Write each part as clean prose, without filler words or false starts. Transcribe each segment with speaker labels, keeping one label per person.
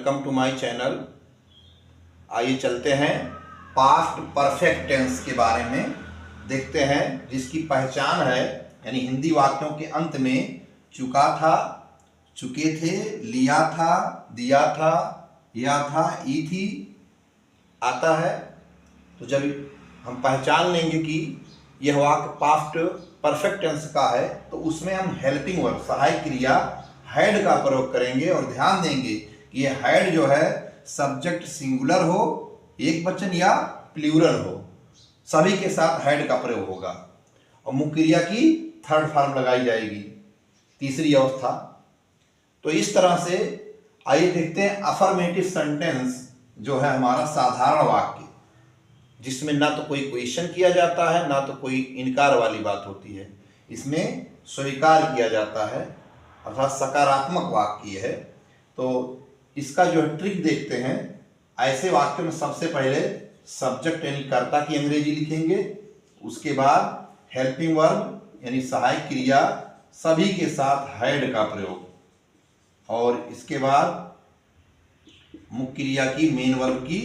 Speaker 1: Welcome to my channel. आइए चलते हैं पास्ट परफेक्ट टेंस के बारे में देखते हैं, जिसकी पहचान है यानी हिंदी वाक्यों के अंत में चुका था, चुके थे, लिया था, दिया था, या था, ई थी आता है। तो जब हम पहचान लेंगे कि यह वाक्य पास्ट परफेक्ट टेंस का है तो उसमें हम हेल्पिंग वर्ब सहायक क्रिया हैड का प्रयोग करेंगे और ध्यान देंगे कि यह हैड जो है सब्जेक्ट सिंगुलर हो, एक वचन या प्लूरल हो, सभी के साथ हैड का प्रयोग होगा और मुख्य क्रिया की थर्ड फॉर्म लगाई जाएगी, तीसरी अवस्था। तो इस तरह से आइए देखते हैं अफर्मेटिव सेंटेंस जो है हमारा साधारण वाक्य, जिसमें ना तो कोई क्वेश्चन किया जाता है ना तो कोई इनकार वाली बात होती है, इसमें स्वीकार किया जाता है अर्थात सकारात्मक वाक्य है। तो इसका जो है ट्रिक देखते हैं। ऐसे वाक्यों में सबसे पहले सब्जेक्ट यानी कर्ता की अंग्रेजी लिखेंगे, उसके बाद हेल्पिंग वर्ब यानी सहायक क्रिया सभी के साथ हैड का प्रयोग, और इसके बाद मुख्य क्रिया की मेन वर्ब की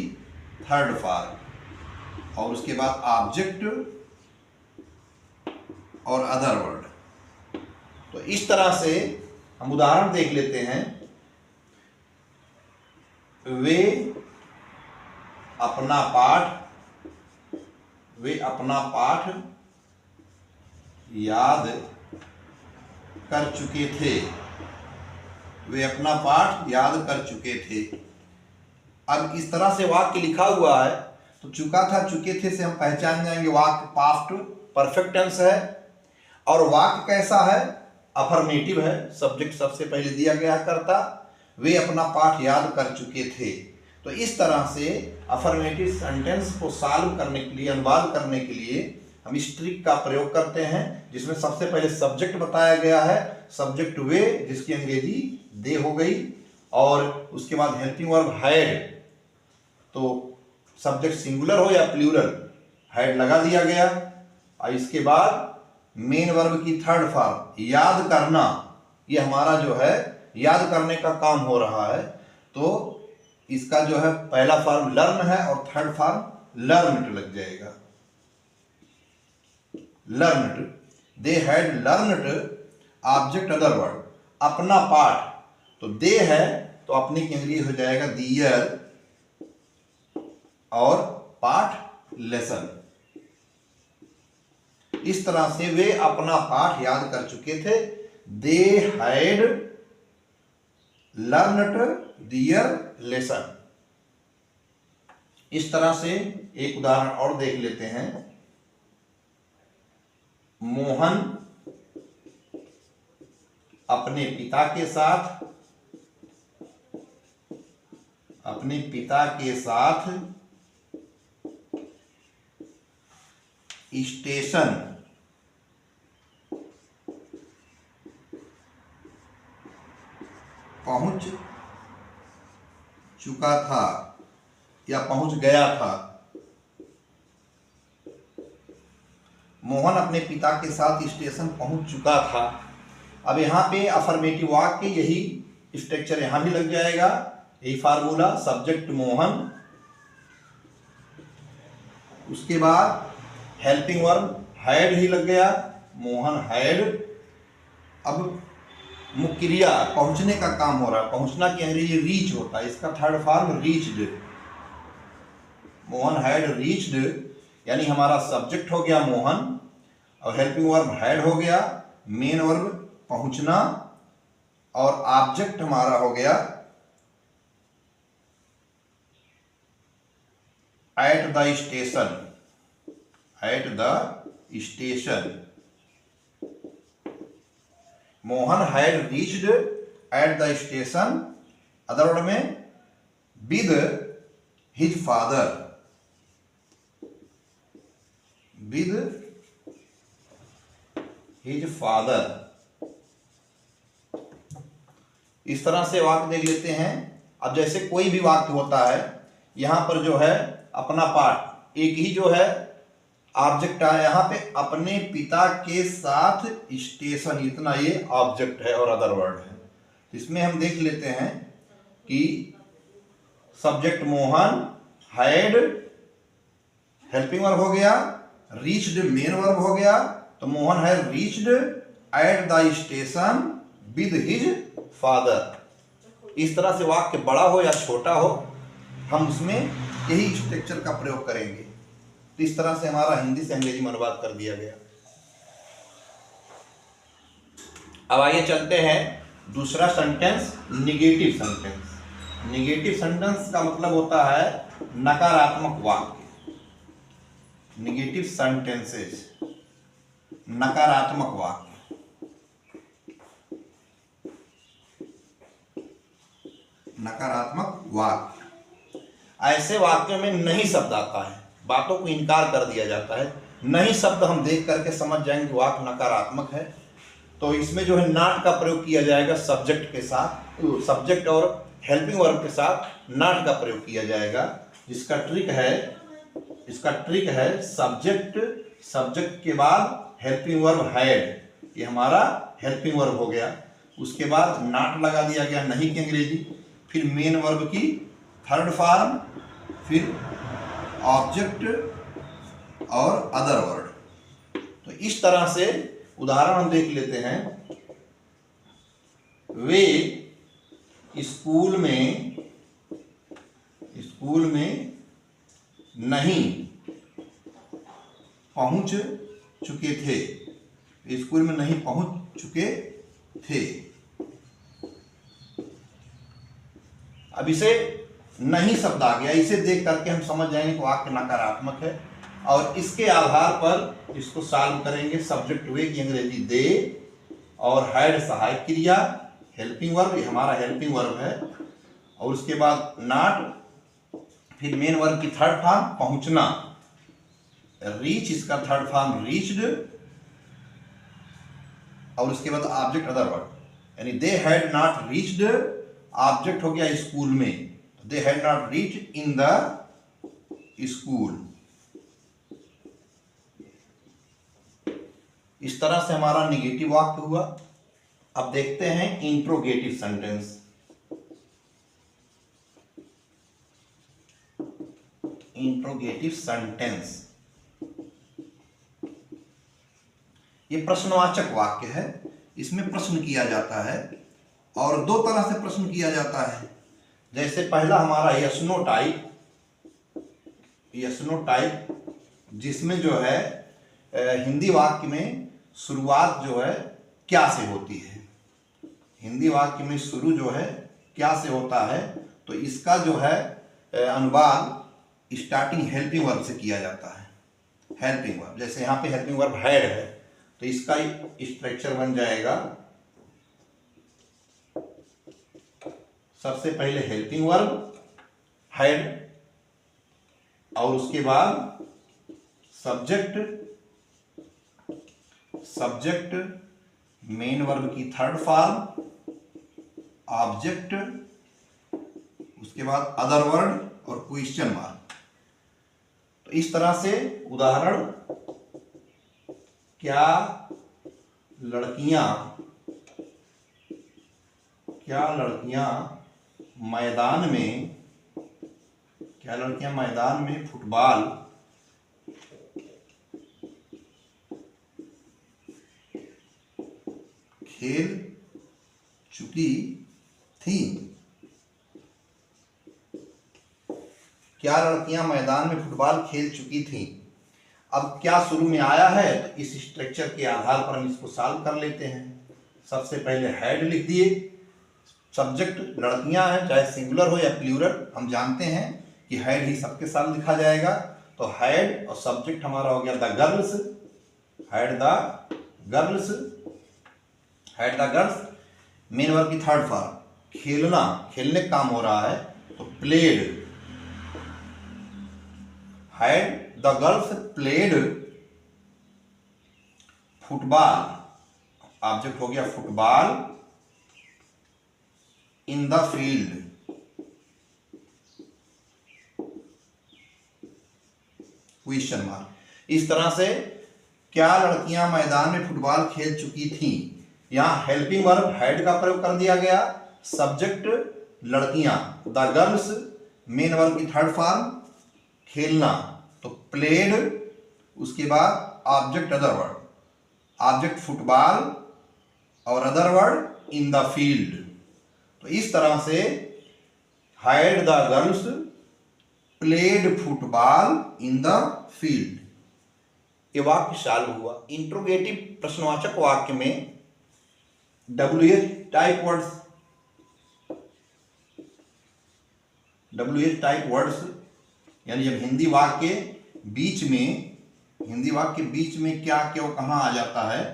Speaker 1: थर्ड फॉर्म, और उसके बाद ऑब्जेक्ट और अदर वर्ड। तो इस तरह से हम उदाहरण देख लेते हैं। वे अपना पाठ याद कर चुके थे। वे अपना पाठ याद कर चुके थे। अब इस तरह से वाक्य लिखा हुआ है तो चुका था, चुके थे से हम पहचान जाएंगे वाक्य पास्ट परफेक्ट टेंस है। और वाक्य कैसा है? अफर्मेटिव है, सब्जेक्ट सबसे पहले दिया गया कर्ता, वे अपना पाठ याद कर चुके थे। तो इस तरह से अफर्मेटिव सेंटेंस को सॉल्व करने के लिए, अनुवाद करने के लिए हम इस ट्रिक का प्रयोग करते हैं, जिसमें सबसे पहले सब्जेक्ट बताया गया है, सब्जेक्ट वे जिसकी अंग्रेजी दे हो गई, और उसके बाद हेल्पिंग वर्ब हैड, तो सब्जेक्ट सिंगुलर हो या प्लूरल हैड लगा दिया गया, और इसके बाद मेन वर्ब की थर्ड फॉर्म याद करना, ये हमारा जो है याद करने का काम हो रहा है। तो इसका जो है पहला फॉर्म लर्न है और थर्ड फॉर्म लर्नड लग जाएगा। Learned, they had learned object other word, अपना पाठ, तो दे है तो अपनी की अंग्रेजी हो जाएगा दियर, और पाठ लेसन। इस तरह से वे अपना पाठ याद कर चुके थे। They had learned their lesson. इस तरह से एक उदाहरण और देख लेते हैं। मोहन अपने पिता के साथ स्टेशन पहुंच चुका था या पहुंच गया था। मोहन अपने पिता के साथ स्टेशन पहुंच चुका था। अब यहाँ पे अफर्मेटिव वाक्य यही स्ट्रक्चर यहाँ भी लग जाएगा, यही फार्मूला, सब्जेक्ट मोहन, उसके बाद हेल्पिंग वर्ब हैड ही लग गया, मोहन हैड। अब मुख्य क्रिया पहुंचने का काम हो रहा है, पहुंचना की अंग्रेजी रीच होता है, इसका third form reached, Mohan had reached, यानी हमारा सब्जेक्ट हो गया मोहन और हेल्पिंग वर्ब हैड हो गया, मेन वर्ब पहुंचना, और ऑब्जेक्ट हमारा हो गया at the station, at the station. Mohan had reached at the station, other word में with his father, with his father. इस तरह से वाक्य देख लेते हैं। अब जैसे कोई भी वाक्य होता है, यहां पर जो है अपना पाठ, एक ही जो है ऑब्जेक्ट आया, यहाँ पे अपने पिता के साथ स्टेशन, इतना ये ऑब्जेक्ट है और अदर वर्ड है। इसमें हम देख लेते हैं कि subject Mohan, had helping verb हो गया, रीच्ड मेन वर्ब हो गया। तो Mohan had reached at the station with his father. इस तरह से वाक्य बड़ा हो या छोटा हो, हम उसमें यही स्ट्रक्चर का प्रयोग करेंगे। तो इस तरह से हमारा हिंदी से अंग्रेजी में अनुवाद कर दिया गया। अब आइए चलते हैं दूसरा sentence, negative sentence. Negative sentence का मतलब होता है नकारात्मक वाक्य। निगेटिव सेंटेंसेस, नकारात्मक वाक्य। नकारात्मक वाक्य, ऐसे वाक्यों में नहीं शब्द आता है, बातों को इनकार कर दिया जाता है। नहीं शब्द हम देख करके समझ जाएंगे वाक्य नकारात्मक है। तो इसमें जो है नॉट का प्रयोग किया जाएगा सब्जेक्ट के साथ, सब्जेक्ट और हेल्पिंग वर्ब के साथ नॉट का प्रयोग किया जाएगा। इसका ट्रिक है सब्जेक्ट के बाद हेल्पिंग वर्ब हैड, ये हमारा हेल्पिंग वर्ब हो गया। उसके बाद नॉट लगा दिया गया नहीं की अंग्रेजी, फिर मेन वर्ब की थर्ड फॉर्म, फिर ऑब्जेक्ट और अदर वर्ड। तो इस तरह से उदाहरण हम देख लेते हैं। वे स्कूल में नहीं पहुंच चुके थे। स्कूल में नहीं पहुंच चुके थे। अब इसे नहीं शब्द आ गया, इसे देख करके हम समझ जाएंगे कि वाक्य नकारात्मक है और इसके आधार पर इसको सॉल्व करेंगे। सब्जेक्ट वे की अंग्रेजी दे और हैड सहायक क्रिया, हेल्पिंग वर्ब, ये हमारा हेल्पिंग वर्ब है, और उसके बाद नॉट, फिर मेन वर्ब की थर्ड फॉर्म पहुंचना, रीच इसका थर्ड फॉर्म रीच्ड, और उसके बाद ऑब्जेक्ट अदर वर्ड, यानी they had not reached, object हो गया स्कूल में, they had not reached in the school. इस तरह से हमारा निगेटिव वाक्य हुआ। अब देखते हैं इंट्रोगेटिव सेंटेंस। इंट्रोगेटिव सेंटेंस ये प्रश्नवाचक वाक्य है। इसमें प्रश्न किया जाता है और दो तरह से प्रश्न किया जाता है। जैसे पहला हमारा यस नो टाइप, जिसमें जो है हिंदी वाक्य में शुरुआत जो है क्या से होती है। हिंदी वाक्य में शुरू जो है क्या से होता है, तो इसका जो है अनुवाद स्टार्टिंग हेल्पिंग वर्ब से किया जाता है। हेल्पिंग वर्ब, जैसे यहाँ पे हेल्पिंग वर्ब हैड है, तो इसका स्ट्रक्चर बन जाएगा सबसे पहले हेल्पिंग वर्ब हैड, और उसके बाद सब्जेक्ट मेन वर्ब की थर्ड फॉर्म, ऑब्जेक्ट, उसके बाद अदर वर्ड और क्वेश्चन मार्क। तो इस तरह से उदाहरण, क्या लड़कियां मैदान में फुटबॉल खेल चुकी थी। क्या लड़कियां मैदान में फुटबॉल खेल चुकी थी। अब क्या शुरू में आया है, तो इस स्ट्रक्चर के आधार पर हम इसको सॉल्व कर लेते हैं। सबसे पहले हैड लिख दिए, सब्जेक्ट लड़कियां हैं, चाहे सिंगुलर हो या प्लूरल, हम जानते हैं कि हैड ही सबके साथ लिखा जाएगा। तो हैड और सब्जेक्ट हमारा हो गया the girls, had the girls, main verb की थर्ड फॉर्म खेलने का काम हो रहा है, तो played, had the girls played football, object हो गया football in the field, question mark. इस तरह से क्या लड़कियां मैदान में फुटबॉल खेल चुकी थी, यहां हेल्पिंग वर्ब हैड का प्रयोग कर दिया गया, सब्जेक्ट लड़कियां द गर्ल्स, मेन वर्ब की थर्ड फॉर्म खेलना, तो प्लेड, उसके बाद object other word, object football और other word in the field. तो इस तरह से हायर्ड the girls played football in the field, ये वाक्य सॉल्व हुआ। इंट्रोगेटिव प्रश्नवाचक वाक्य में WH type words, WH type words यानी जब हिंदी वाक्य बीच में क्या क्यों कहाँ आ जाता है,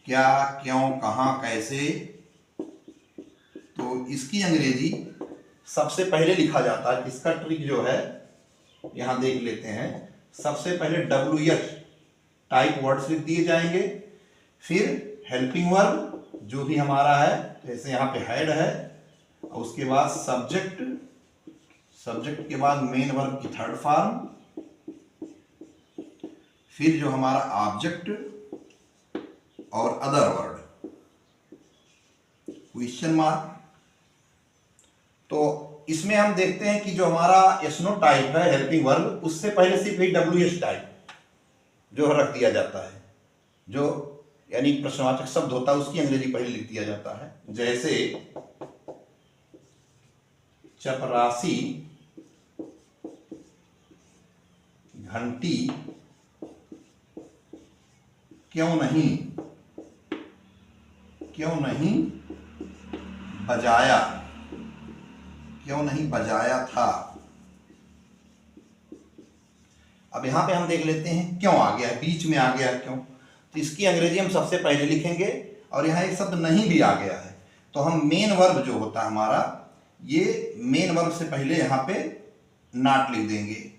Speaker 1: क्या क्यों कहाँ कैसे, तो इसकी अंग्रेजी सबसे पहले लिखा जाता है। इसका ट्रिक जो है यहां देख लेते हैं। सबसे पहले WH टाइप वर्ड्स लिख दिए जाएंगे, फिर हेल्पिंग वर्ब जो भी हमारा है, जैसे यहाँ पे हेड है, और उसके बाद सब्जेक्ट, सब्जेक्ट के बाद मेन वर्ब की थर्ड फॉर्म, फिर जो हमारा ऑब्जेक्ट और अदर वर्ड, क्वेश्चन मार्क। तो इसमें हम देखते हैं कि जो हमारा एसनो टाइप है हेल्पिंग वर्ब, उससे पहले सिर्फ एक WH टाइप जो रख दिया जाता है, जो यानी प्रश्नवाचक शब्द होता है उसकी अंग्रेजी पहले लिख दिया जाता है। जैसे चपरासी, घंटी क्यों नहीं बजाया था। अब यहां पे हम देख लेते हैं क्यों आ गया, बीच में आ गया क्यों, तो इसकी अंग्रेजी हम सबसे पहले लिखेंगे, और यहाँ एक शब्द नहीं भी आ गया है, तो हम मेन वर्ब जो होता है हमारा, ये मेन वर्ब से पहले यहाँ पे नॉट लिख देंगे,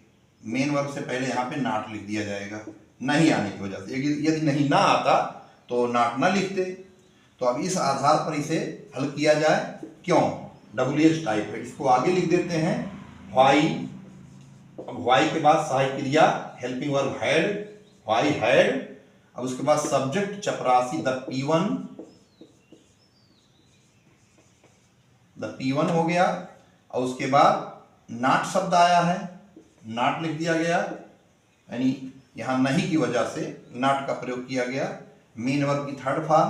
Speaker 1: मेन वर्ब से पहले यहाँ पे नॉट लिख दिया जाएगा नहीं आने की वजह से। यदि नहीं ना आता तो नॉट ना लिखते। तो अब इस आधार पर इसे हल किया जाए। क्यों, WH टाइप है, इसको आगे लिख देते हैं व्हाई। अब व्हाई के बाद सहायक क्रिया helping verb had, why had. अब उसके बाद सब्जेक्ट चपरासी, द P1 हो गया, और उसके बाद नॉट शब्द आया है, नॉट लिख दिया गया, यानी यहां नहीं की वजह से नॉट का प्रयोग किया गया। मेन वर्ब की थर्ड फॉर्म,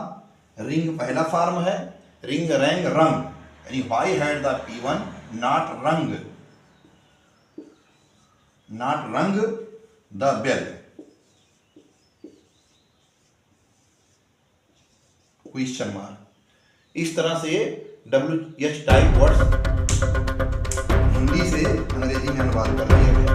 Speaker 1: रिंग पहला फॉर्म है, रिंग रैंग रंग, यानी why had the P1 not रंग द बेल, क्वेश्चन मार्क। इस तरह से WH टाइप वर्ड्स हिंदी से अंग्रेजी में अनुवाद कर दिया गया।